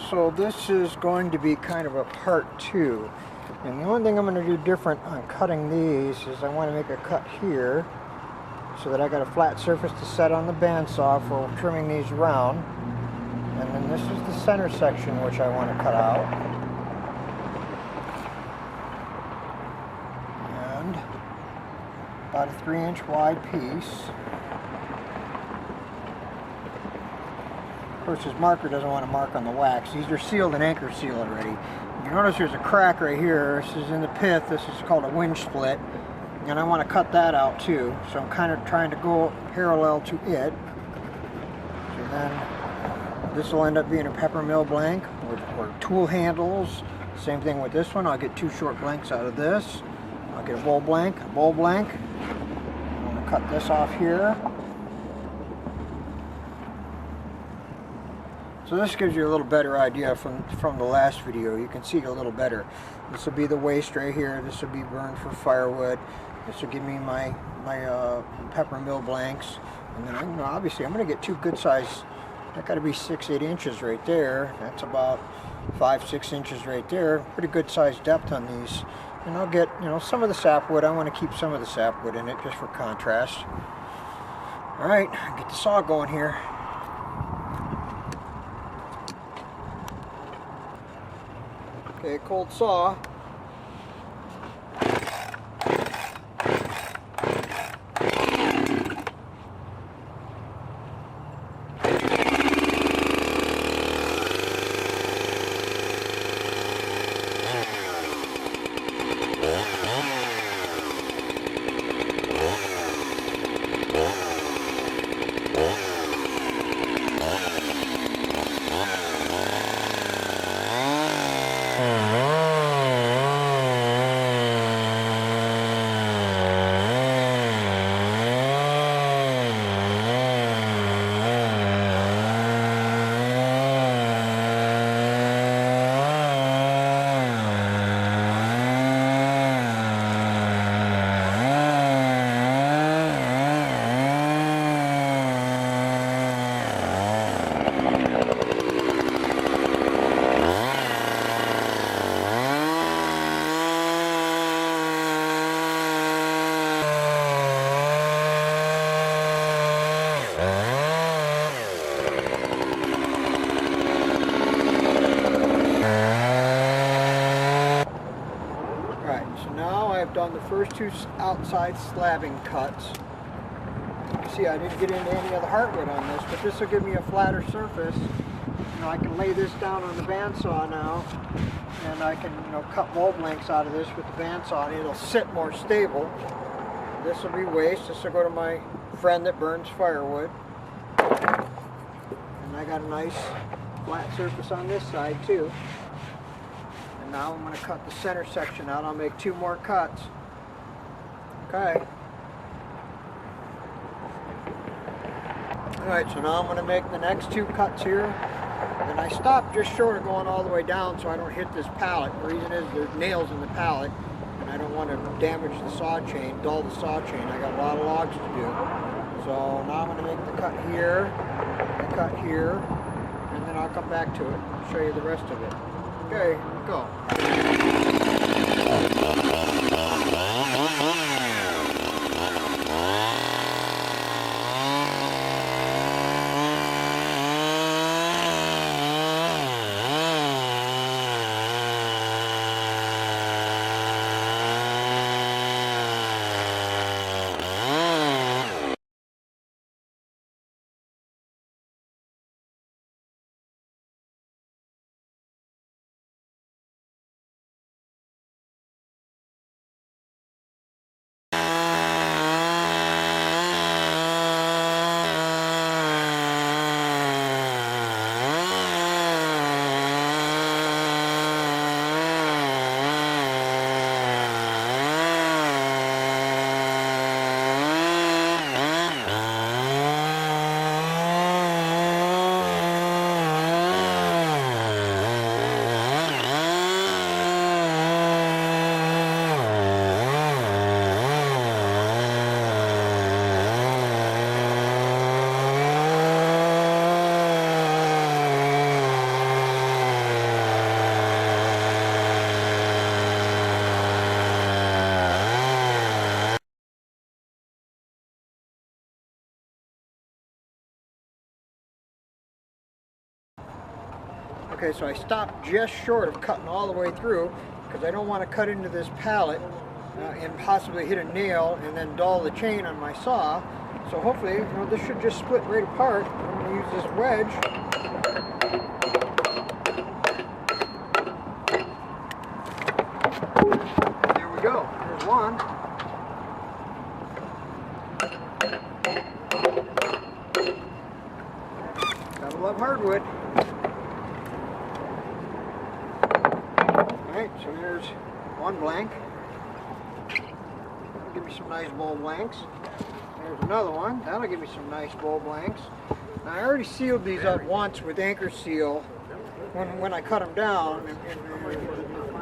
So this is going to be kind of a part 2. And the only thing I'm going to do different on cutting these is I want to make a cut here so that I got a flat surface to set on the bandsaw for trimming these around. And then this is the center section which I want to cut out. And about a 3-inch wide piece. Of course, his marker doesn't want to mark on the wax. These are sealed in anchor seal already. You notice there's a crack right here. This is in the pith. This is called a winch split. And I want to cut that out too. So I'm kind of trying to go parallel to it. So then this will end up being a pepper mill blank or tool handles. Same thing with this one. I'll get 2 short blanks out of this. I'll get a bowl blank, I'm going to cut this off here. So this gives you a little better idea from the last video. You can see it a little better. This will be the waste right here. This will be burned for firewood. This will give me my pepper mill blanks. And then obviously I'm going to get 2 good size. That got to be 6-8 inches right there. That's about 5-6 inches right there. Pretty good size depth on these. And I'll get some of the sapwood. I want to keep some of the sapwood in it just for contrast. All right, get the saw going here. Okay, cold saw. I've done the first 2 outside slabbing cuts. See, I didn't get into any of the hardwood on this, but this will give me a flatter surface. I can lay this down on the bandsaw now, and I can cut wall blanks out of this with the bandsaw, and it'll sit more stable. This will be waste. This will go to my friend that burns firewood. And I got a nice flat surface on this side too. And now I'm going to cut the center section out. I'll make 2 more cuts. Okay. Alright, so now I'm going to make the next 2 cuts here. And I stopped just short of going all the way down so I don't hit this pallet. The reason is there's nails in the pallet, and I don't want to damage the saw chain, dull the saw chain. I got a lot of logs to do. So now I'm going to make the cut here, the cut here, and then I'll come back to it and show you the rest of it. Okay, go. Okay, so I stopped just short of cutting all the way through because I don't want to cut into this pallet and possibly hit a nail and then dull the chain on my saw. So hopefully, you know, this should just split right apart. I'm going to use this wedge. There we go. There's one. Gotta love hardwood. Alright, so there's one blank. That'll give me some nice bowl blanks. There's another one. That'll give me some nice bowl blanks. Now I already sealed these up once with anchor seal when I cut them down,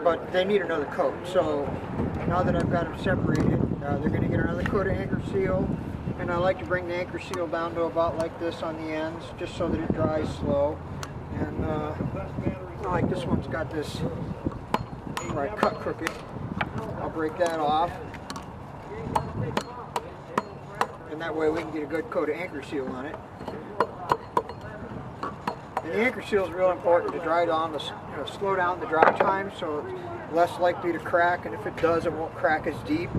but they need another coat. So now that I've got them separated, they're going to get another coat of anchor seal. And I like to bring the anchor seal down to about like this on the ends, just so that it dries slow. And like this one's got this where I cut crooked. I'll break that off. And that way we can get a good coat of anchor seal on it. And the anchor seal is real important to dry down, to slow down the dry time, so it's less likely to crack. And if it does, it won't crack as deep.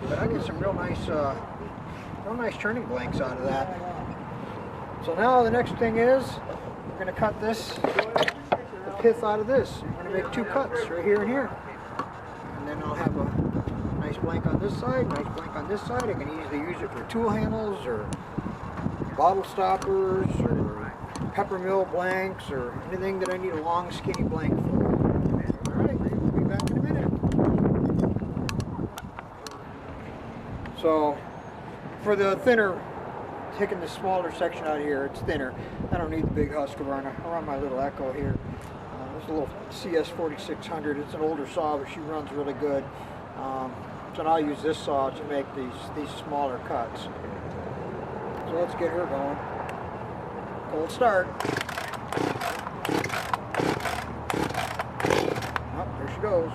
But I get some real nice turning blanks out of that. So now the next thing is we're going to cut the pith out of this. I'm going to make two cuts right here and here. And then I'll have a nice blank on this side, nice blank on this side. I can easily use it for tool handles or bottle stoppers or pepper mill blanks or anything that I need a long skinny blank for. Alright, we'll be back in a minute. So for the thinner, taking the smaller section out of here, it's thinner. I don't need the big Husqvarna. I'll run my little Echo here. This is a little CS 4600. It's an older saw, but she runs really good. So I'll use this saw to make these smaller cuts. So let's get her going. Cold start. Oh, there she goes.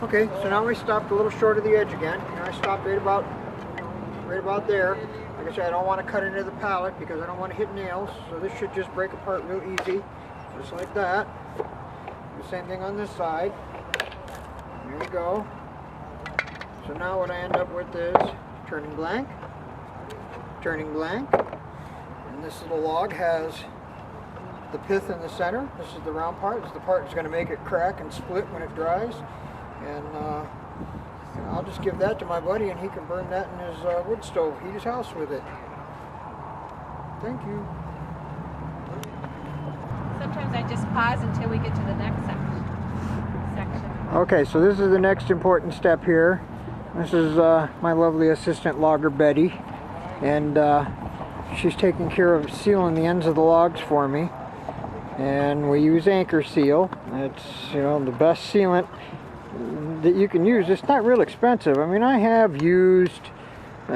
Okay, so now we stopped a little short of the edge again. And I stopped right about there. Like I said, I don't want to cut into the pallet because I don't want to hit nails. So this should just break apart real easy, just like that. The same thing on this side. There we go. So now what I end up with is turning blank, and this little log has the pith in the center. This is the round part. This is the part that's going to make it crack and split when it dries. And I'll just give that to my buddy and he can burn that in his wood stove, heat his house with it. Thank you. Sometimes I just pause until we get to the next section. Okay, so this is the next important step here. This is my lovely assistant logger Betty, and she's taking care of sealing the ends of the logs for me. And we use anchor seal. It's, you know, the best sealant that you can use. It's not real expensive. I mean, I have used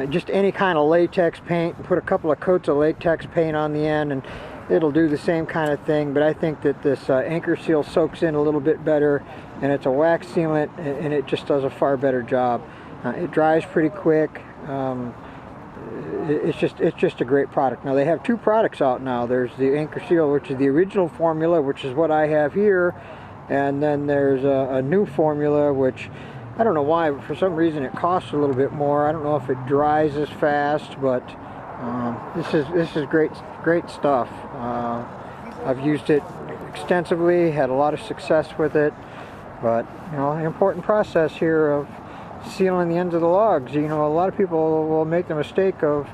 just any kind of latex paint, put a couple of coats of latex paint on the end and it'll do the same kind of thing, but I think that this anchor seal soaks in a little bit better, and it's a wax sealant and it just does a far better job. It dries pretty quick. It's just a great product. Now they have two products out now. There's the anchor seal, which is the original formula, which is what I have here. And then there's a new formula, which I don't know why, but for some reason it costs a little bit more. I don't know if it dries as fast, but this is great stuff. I've used it extensively, had a lot of success with it. But you know, an important process here of sealing the ends of the logs. You know, a lot of people will make the mistake of,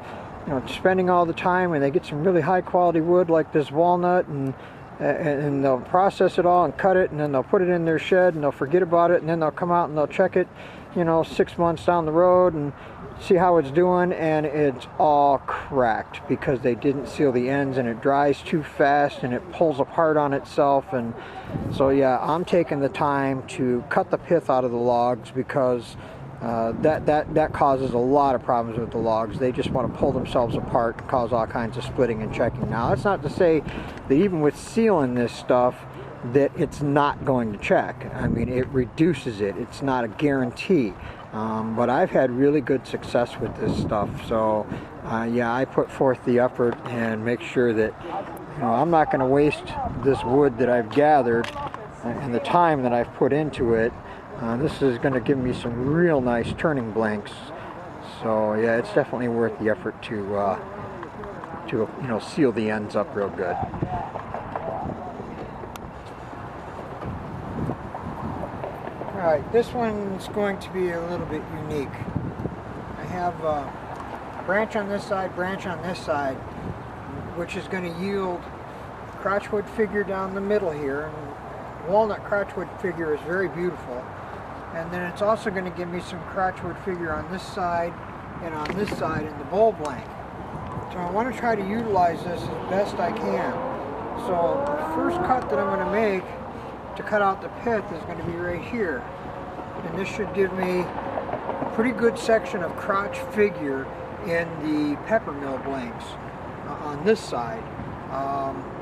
you know, spending all the time and they get some really high quality wood like this walnut, and and they'll process it all and cut it, and then they'll put it in their shed and they'll forget about it, and then they'll come out and they'll check it, you know, 6 months down the road and see how it's doing, and it's all cracked because they didn't seal the ends, and it dries too fast and it pulls apart on itself. And so yeah, I'm taking the time to cut the pith out of the logs because that causes a lot of problems with the logs. They just want to pull themselves apart and cause all kinds of splitting and checking. Now, that's not to say that even with sealing this stuff that it's not going to check. I mean, it reduces it. It's not a guarantee. But I've had really good success with this stuff. So yeah, I put forth the effort and make sure that, you know, I'm not going to waste this wood that I've gathered and the time that I've put into it. This is going to give me some real nice turning blanks. So yeah, it's definitely worth the effort to you know, seal the ends up real good. Alright, this one's going to be a little bit unique. I have a branch on this side, branch on this side, which is going to yield crotchwood figure down the middle here. And walnut crotchwood figure is very beautiful. And then it's also going to give me some crotchwood figure on this side and on this side in the bowl blank. So I want to try to utilize this as best I can. So the first cut that I'm going to make to cut out the pith is going to be right here, and this should give me a pretty good section of crotch figure in the pepper mill blanks on this side,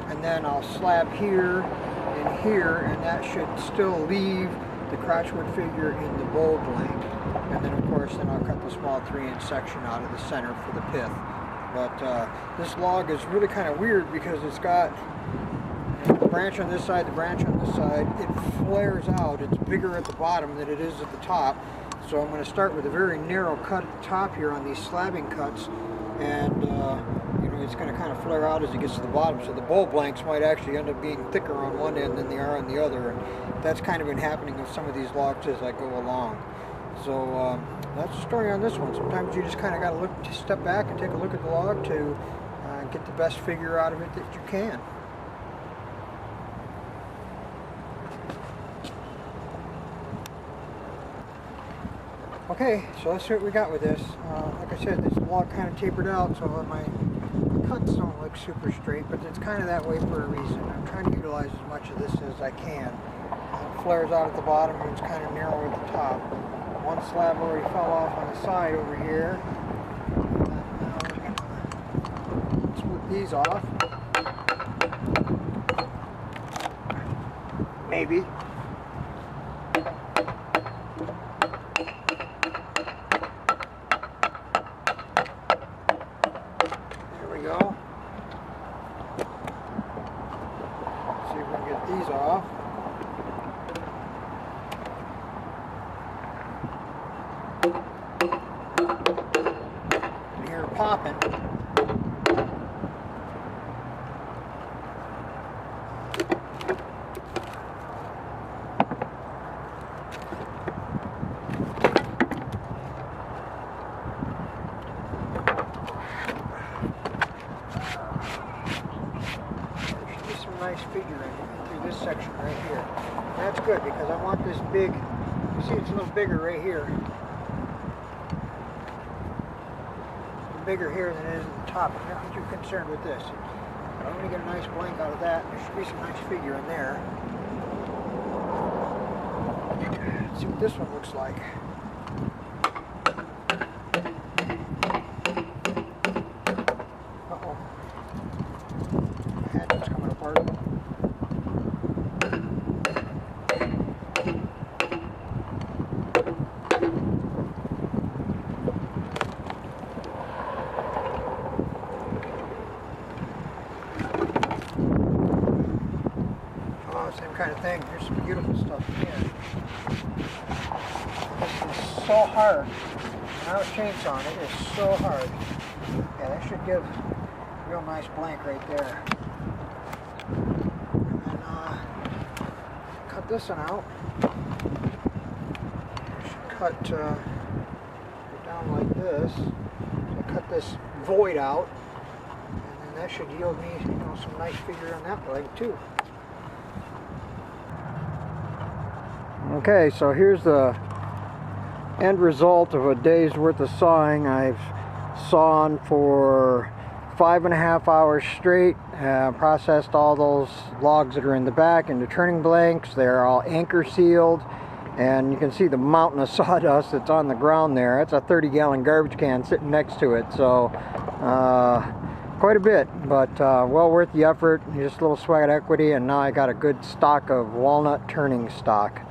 and then I'll slab here and here, and that should still leave the crotchwood figure in the bowl blank. And then of course I'll cut the small 3-inch section out of the center for the pith. But this log is really kind of weird because it's got the branch on this side, the branch on this side. It flares out. It's bigger at the bottom than it is at the top. So I'm going to start with a very narrow cut at the top here on these slabbing cuts, and you know, it's going to kind of flare out as it gets to the bottom. So the bowl blanks might actually end up being thicker on one end than they are on the other, and that's kind of been happening with some of these logs as I go along. So that's the story on this one. Sometimes you just kind of got to step back and take a look at the log to get the best figure out of it that you can. Okay, so let's see what we got with this. Like I said, this log kind of tapered out, so my cuts don't look super straight, but it's kind of that way for a reason. I'm trying to utilize as much of this as I can. It flares out at the bottom and it's kind of narrow at the top. One slab already fell off on the side over here. Now we're going to split these off. Maybe. There we go. Let's see if we can get these off. Here popping. Nice figure in through this section right here. And that's good because I want this big, you see it's a little bigger right here. Bigger here than it is at the top. I'm not too concerned with this. But I'm going to get a nice blank out of that. There should be some nice figure in there. Let's see what this one looks like. Uh-oh. My handle's coming apart. Same kind of thing. Here's some beautiful stuff here. This is so hard. When I was chainsawing, it is so hard. Yeah, that should give a real nice blank right there. And then cut this one out. Should cut down like this. So cut this void out, and then that should yield me, you know, some nice figure on that blank too. Okay, so here's the end result of a day's worth of sawing. I've sawn for 5.5 hours straight, processed all those logs that are in the back into turning blanks. They're all anchor sealed, and you can see the mountain of sawdust that's on the ground there. That's a 30-gallon garbage can sitting next to it, so quite a bit, but well worth the effort. Just a little sweat equity, and now I got a good stock of walnut turning stock.